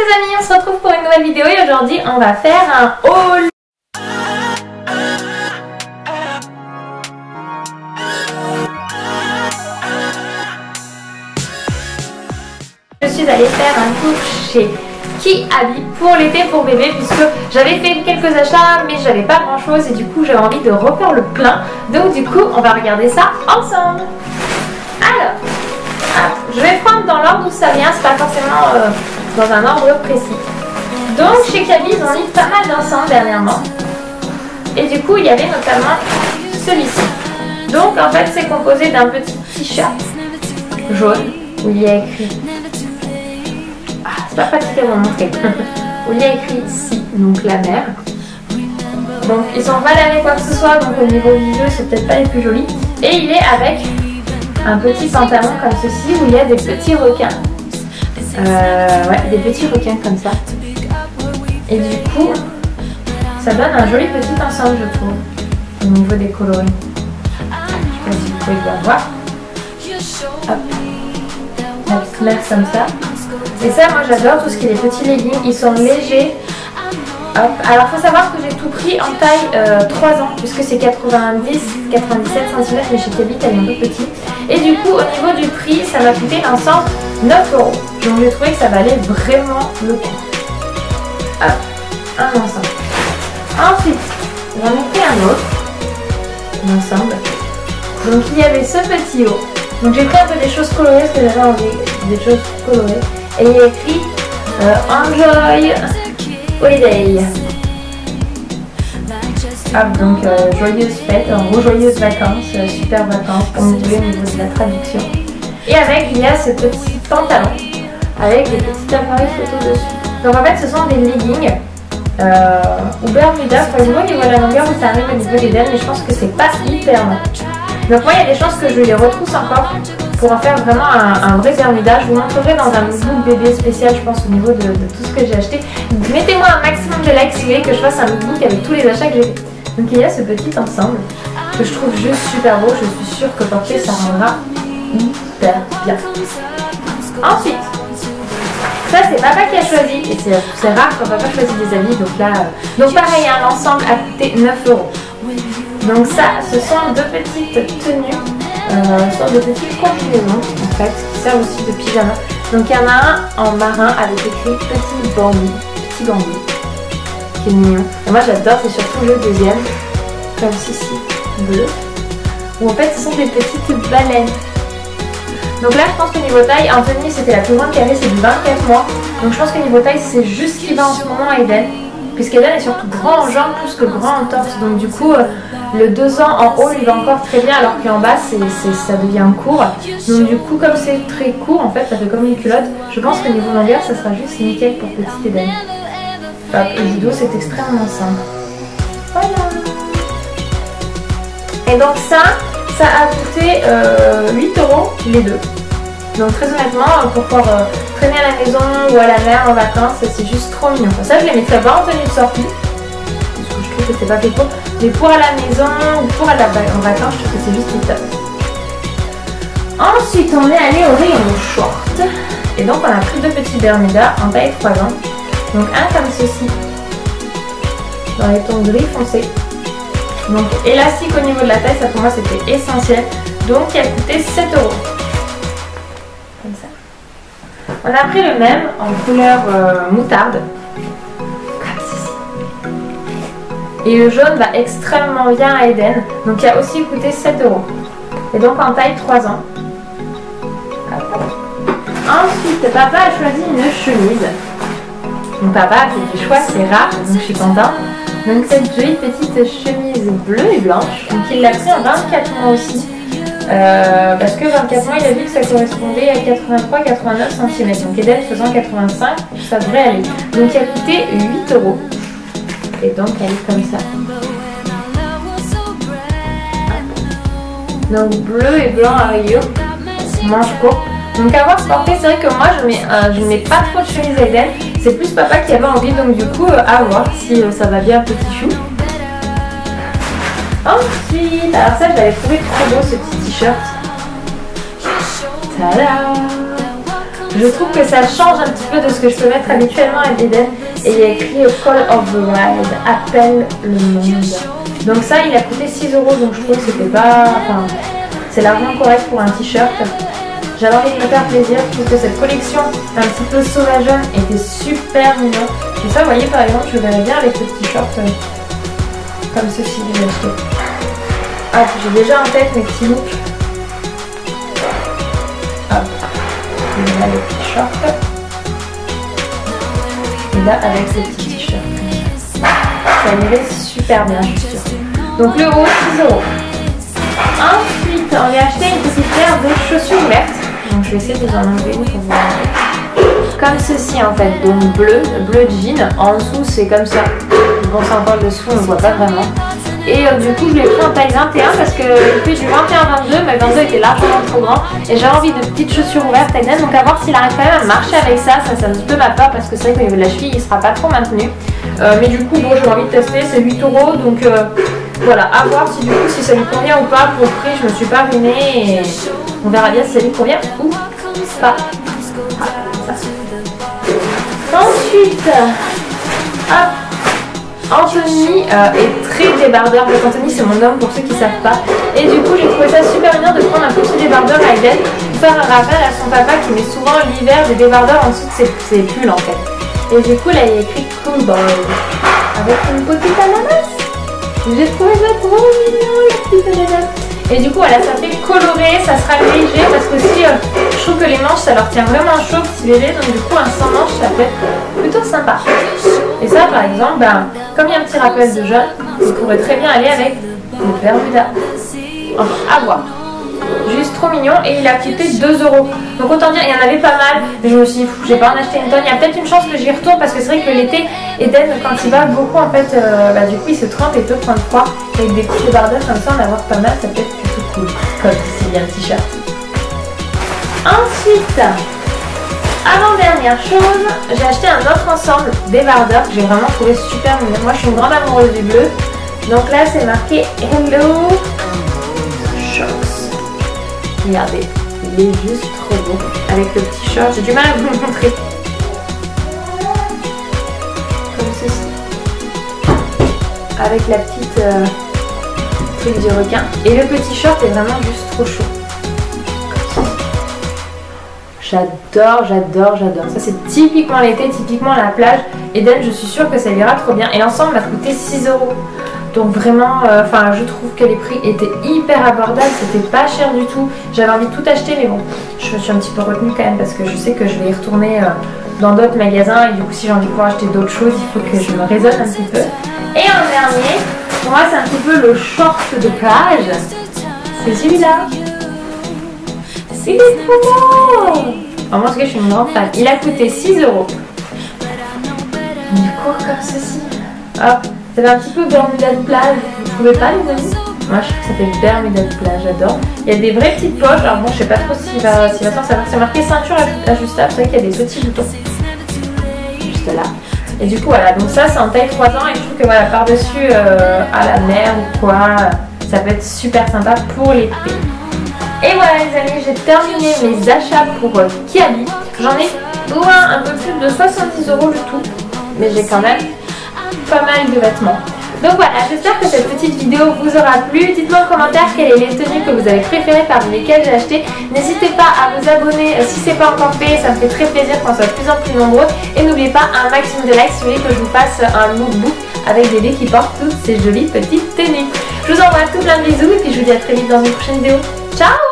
les amis, on se retrouve pour une nouvelle vidéo et aujourd'hui on va faire un haul. Je suis allée faire un tour chez Kiabi pour l'été pour bébé puisque j'avais fait quelques achats mais j'avais pas grand chose et du coup j'avais envie de refaire le plein. Donc du coup on va regarder ça ensemble. Alors, je vais prendre dans l'ordre où ça vient, c'est pas forcément dans un ordre précis. Donc chez Kiabi ils ont mis pas mal d'ensemble dernièrement. Et du coup il y avait notamment celui-ci. Donc en fait c'est composé d'un petit t-shirt jaune où il y a écrit... c'est pas pratique à vous montrer. Où il y a écrit si, donc la mer. Donc ils sont pas lavés quoi que ce soit, donc au niveau visuel c'est peut-être pas les plus jolis. Et il est avec un petit pantalon comme ceci où il y a des petits requins. Ouais, des petits requins comme ça. Et du coup, ça donne un joli petit ensemble, je trouve, au niveau des coloris. Je sais pas si vous pouvez bien voir. Hop. La petite mer comme ça. Et ça, moi j'adore tout ce qui est les petits leggings. Ils sont légers. Hop. Alors, il faut savoir que j'ai tout pris en taille 3 ans, puisque c'est 90-97 cm, mais chez Kiabi, elle est un peu petite. Et du coup, au niveau du prix, ça m'a coûté l'ensemble 9 €. Donc, j'ai trouvé que ça valait vraiment le coup. Hop, un ensemble. Ensuite, j'en ai pris un autre. Un ensemble. Donc, il y avait ce petit haut. Donc, j'ai pris un peu des choses colorées, parce que j'avais envie des choses colorées. Et il y a écrit Enjoy Holiday. Hop, donc joyeuses fêtes, en gros joyeuses vacances, super vacances, comme vous voulez au niveau de la traduction. Et avec, il y a ce petit pantalon avec des petits appareils photo dessus. Donc en fait, ce sont des leggings ou bermuda. Faut voir au niveau de la longueur où ça arrive au niveau des dents, mais je pense que c'est pas hyper long. Donc moi, il y a des chances que je les retrousse encore pour en faire vraiment un vrai bermuda. Je vous montrerai dans un lookbook bébé spécial, je pense, au niveau de tout ce que j'ai acheté. Mettez-moi un maximum de likes si vous voulez que je fasse un lookbook avec tous les achats que j'ai fait. Donc il y a ce petit ensemble que je trouve juste super beau. Je suis sûre que porter ça rendra hyper bien. Ensuite, ça c'est papa qui a choisi et c'est rare quand papa choisit des habits. Donc là, donc pareil, hein, l'ensemble a coûté 9 €. Donc ça, ce sont deux petites tenues, sorte de petites combinaisons en fait, qui servent aussi de pyjama. Donc il y en a un en marin avec écrit petit bambou, qui est mignon. Et moi j'adore, c'est surtout le deuxième, comme ceci, bleu, où en fait ce sont des petites baleines. Donc là je pense que niveau taille, Anthony c'était la plus grande qu'elle avait, c'est du 24 mois. Donc je pense que niveau taille c'est juste ce qui va en ce moment à Eden. Puisqu'Eden est surtout grand en jambes plus que grand en torse. Donc du coup, le 2 ans en haut, il va encore très bien, alors qu'en bas, ça devient court. Donc du coup, comme c'est très court, en fait, ça fait comme une culotte. Je pense que niveau longueur, ça sera juste nickel pour petite Eden. Hop, et du dos, c'est extrêmement simple. Voilà. Et donc ça a coûté 8 € les deux. Donc très honnêtement, pour pouvoir traîner à la maison ou à la mer en vacances, c'est juste trop mignon. Ça, je les mettrais pas en tenue de sortie, parce que je trouve que c'est pas fait pour. Mais pour à la maison ou pour aller en vacances, je trouve que c'est juste top. Ensuite, on est allé au rayon short. Et donc, on a pris deux petits bermudas en taille 3 ans. Donc un comme ceci, dans les tons gris foncé. Donc élastique au niveau de la taille, ça pour moi c'était essentiel. Donc il a coûté 7 €. Comme ça. On a pris le même en couleur moutarde, comme ceci. Et le jaune va extrêmement bien à Eden, donc il a aussi coûté 7 €. Et donc en taille 3 ans. Ensuite, papa a choisi une chemise. Donc papa a fait des choix, c'est rare, donc je suis contente. Donc cette jolie petite chemise bleue et blanche, donc il l'a pris en 24 mois aussi. Parce que 24 mois, il a vu que ça correspondait à 83-89 cm. Donc Eden faisant 85, ça devrait aller. Donc il a coûté 8 €. Et donc elle est comme ça. Donc bleu et blanc à rayures, manche courte. Donc à voir se porter, c'est vrai que moi je mets pas trop de chemise à Eden. C'est plus papa qui avait envie, donc du coup à voir si ça va bien petit chou. Ensuite, alors ça je l'avais trouvé trop beau ce petit t-shirt. Tada! Je trouve que ça change un petit peu de ce que je peux mettre habituellement à Eden. Et il y a écrit Call of the Wild, appelle le monde. Donc ça, il a coûté 6 €, donc je trouve que c'était pas... Enfin, c'est l'argent correct pour un t-shirt. J'avais envie de me faire plaisir. Je trouve que cette collection un petit peu sauvageonne était super mignon. Et ça, vous voyez, par exemple, je verrais bien avec le t-shirt comme ceci que j'ai acheté. Hop, j'ai déjà en tête mes petits looks. Hop, et là le t-shirt. Et là avec ce petit t-shirt. Ça irait super bien, je suis sûre. Donc le haut, 6 €. Ensuite, on lui a acheté une petite paire de chaussures ouvertes. Donc je vais essayer de vous en enlever une pour vous montrer. Comme ceci en fait, donc bleu jean. En dessous c'est comme ça. Bon, c'est encore le dessous, on ne voit pas vraiment. Et du coup je l'ai pris en taille 21 parce que j'ai fait du 21-22, mais 22 était largement trop grand. Et j'avais envie de petites chaussures ouvertes Eden, donc à voir s'il arrive quand même à marcher avec ça. Ça c'est un petit peu ma peur parce que c'est vrai qu'au niveau de la cheville il sera pas trop maintenu. Mais du coup bon, j'ai envie de tester, c'est 8 €, donc voilà, à voir si du coup si ça lui convient ou pas. Pour le prix je me suis pas ruinée et on verra bien si ça lui convient ou pas. Ensuite, hop, Anthony est très débardeur. Donc Anthony c'est mon homme pour ceux qui ne savent pas. Et du coup j'ai trouvé ça super bien de prendre un petit débardeur à Eden pour faire un rappel à son papa qui met souvent l'hiver des débardeurs en dessous de ses pulls en fait. Et du coup là il y a écrit Cool Boy avec une petite ananas. J'ai trouvé ça trop mignon la petite ananas. Et du coup voilà, ça fait coloré, ça sera léger parce que si je trouve que les manches ça leur tient vraiment chaud, petit bébé, donc du coup un sans manche ça peut être plutôt sympa. Et ça par exemple, ben, comme il y a un petit rappel de jaune, il pourrait très bien aller avec le Bermuda. Enfin, à voir. Juste trop mignon et il a coûté 2 €. Donc autant dire, il y en avait pas mal, mais je me suis dit, j'ai pas en acheté une tonne. Il y a peut-être une chance que j'y retourne parce que c'est vrai que l'été, Eden, quand il va beaucoup, en fait, bah, du coup, il se trempe et peut prendre froid. Avec des petits débardeurs comme ça, en avoir pas mal, ça peut être plutôt cool. Comme ici, il y a un t-shirt. Ensuite, avant-dernière chose, j'ai acheté un autre ensemble débardeurs que j'ai vraiment trouvé super mignon. Moi, je suis une grande amoureuse du bleu. Donc là, c'est marqué Hello Shorts. Regardez, il est juste trop beau avec le petit short. J'ai du mal à vous le montrer. Comme ceci. Avec la petite truc du requin. Et le petit short est vraiment juste trop chaud. J'adore, j'adore, j'adore. Ça c'est typiquement l'été, typiquement la plage. Eden, je suis sûre que ça ira trop bien. Et l'ensemble m'a coûté 6 €. Donc vraiment, enfin je trouve que les prix étaient hyper abordables, c'était pas cher du tout. J'avais envie de tout acheter mais bon, je me suis un petit peu retenue quand même parce que je sais que je vais y retourner dans d'autres magasins. Et du coup si j'ai envie de pouvoir acheter d'autres choses, il faut que je me raisonne un petit peu. Et en dernier, pour moi c'est un petit peu le short de plage. C'est celui-là. Il est trop beau. Enfin, moi en tout cas je suis une grande fan. Il a coûté 6 €. Il court comme ceci. Hop. Ça fait un petit peu Bermuda de plage, vous trouvez pas les amis? Moi je trouve que ça fait Bermuda de plage, j'adore. Il y a des vraies petites poches, alors bon je sais pas trop s'il va s'en servir. C'est marqué ceinture ajustable, c'est vrai qu'il y a des petits boutons. Juste là. Et du coup voilà, donc ça c'est en taille 3 ans et je trouve que voilà, par-dessus à la mer ou quoi, ça peut être super sympa pour l'été. Et voilà les amis, j'ai terminé mes achats pour Kiabi. J'en ai loin un peu plus de 70 € le tout, mais j'ai quand même pas mal de vêtements. Donc voilà, j'espère que cette petite vidéo vous aura plu. Dites-moi en commentaire quelles sont les tenues que vous avez préférées parmi lesquelles j'ai acheté. N'hésitez pas à vous abonner si ce n'est pas encore fait, ça me fait très plaisir qu'on soit de plus en plus nombreux. Et n'oubliez pas un maximum de likes si vous voulez que je vous fasse un lookbook avec bébé qui porte toutes ces jolies petites tenues. Je vous envoie tout plein de bisous et puis je vous dis à très vite dans une prochaine vidéo. Ciao!